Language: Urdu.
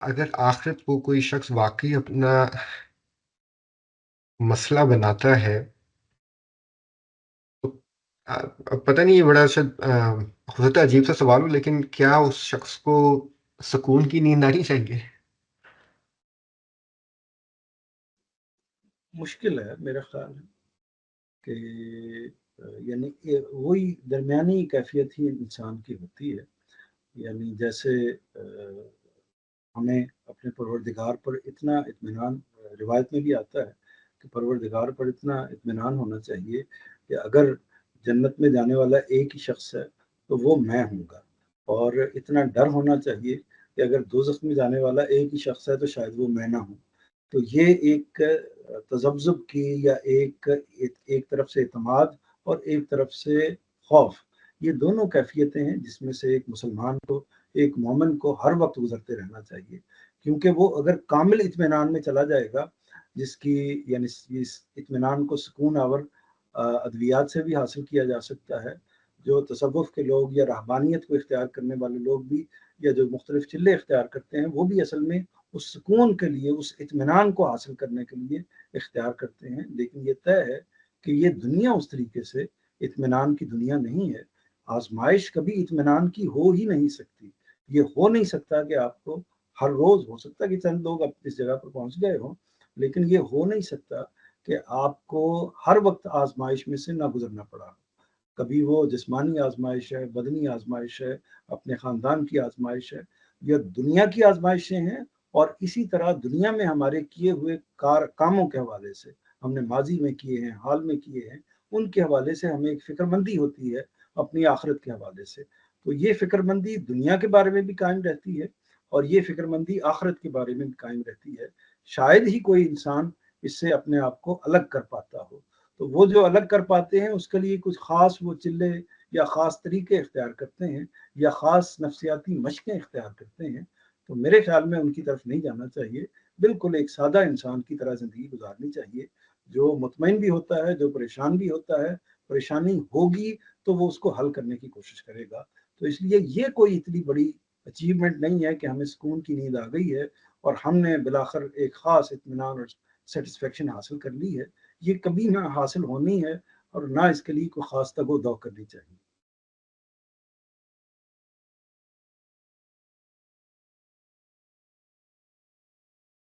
اگر آخرت کو کوئی شخص واقعی اپنا مسئلہ بناتا ہے تو اب پتہ نہیں، یہ بڑا شاید ہو سکتا ہے عجیب سا سوال ہو، لیکن کیا اس شخص کو سکون کی نیند آنی چاہیے؟ مشکل ہے میرا خیال ہے کہ یعنی وہی درمیانی کیفیت ہی انسان کی ہوتی ہے. یعنی جیسے ہمیں اپنے پروردگار پر اتنا اطمینان، روایت میں بھی آتا ہے کہ پروردگار پر اتنا اطمینان ہونا چاہیے کہ اگر جنت میں جانے والا ایک ہی شخص ہے تو وہ میں ہوں گا، اور اتنا ڈر ہونا چاہیے کہ اگر دوزخ میں جانے والا ایک ہی شخص ہے تو شاید وہ میں نہ ہوں. تو یہ ایک تذبذب کی یا ایک طرف سے اعتماد اور ایک طرف سے خوف، یہ دونوں کیفیتیں ہیں جس میں سے ایک مسلمان کو، ایک مومن کو ہر وقت گزرتے رہنا چاہیے. کیونکہ وہ اگر کامل اطمینان میں چلا جائے گا، جس کی یعنی اس اطمینان کو سکون آور ادویات سے بھی حاصل کیا جا سکتا ہے. جو تصوف کے لوگ یا رہبانیت کو اختیار کرنے والے لوگ بھی، یا جو مختلف چلے اختیار کرتے ہیں، وہ بھی اصل میں اس سکون کے لیے، اس اطمینان کو حاصل کرنے کے لیے اختیار کرتے ہیں. لیکن یہ طے ہے کہ یہ دنیا اس طریقے سے اطمینان کی دنیا نہیں ہے. آزمائش کبھی اطمینان کی ہو ہی نہیں سکتی. یہ ہو نہیں سکتا کہ آپ کو ہر روز، ہو سکتا کہ چند لوگ اب اس جگہ پر پہنچ گئے ہوں، لیکن یہ ہو نہیں سکتا کہ آپ کو ہر وقت آزمائش میں سے نہ گزرنا پڑا. کبھی وہ جسمانی آزمائش ہے، بدنی آزمائش ہے، اپنے خاندان کی آزمائش ہے، یا دنیا کی آزمائشیں ہیں. اور اسی طرح دنیا میں ہمارے کیے ہوئے کاموں کے حوالے سے، ہم نے ماضی میں کیے ہیں، حال میں کیے ہیں، ان کے حوالے سے ہمیں ایک فکر مندی ہوتی ہے اپنی آخرت کے حوالے سے. تو یہ فکر مندی دنیا کے بارے میں بھی قائم رہتی ہے، اور یہ فکر مندی آخرت کے بارے میں بھی قائم رہتی ہے. شاید ہی کوئی انسان اس سے اپنے آپ کو الگ کر پاتا ہو. تو وہ جو الگ کر پاتے ہیں اس کے لیے کچھ خاص وہ چلے یا خاص طریقے اختیار کرتے ہیں، یا خاص نفسیاتی مشقیں اختیار کرتے ہیں. تو میرے خیال میں ان کی طرف نہیں جانا چاہیے. بالکل ایک سادہ انسان کی طرح زندگی گزارنی چاہیے، جو مطمئن بھی ہوتا ہے، جو پریشان بھی ہوتا ہے. پریشانی ہوگی تو وہ اس کو حل کرنے کی کوشش کرے گا. تو اس لیے یہ کوئی اتنی بڑی اچیومنٹ نہیں ہے کہ ہمیں سکون کی نیند آ گئی ہے اور ہم نے بلاخر ایک خاص اطمینان اور سیٹسفیکشن حاصل کر لی ہے. یہ کبھی نہ حاصل ہونی ہے، اور نہ اس کے لیے کوئی خاص تگ و دو کرنی چاہیے.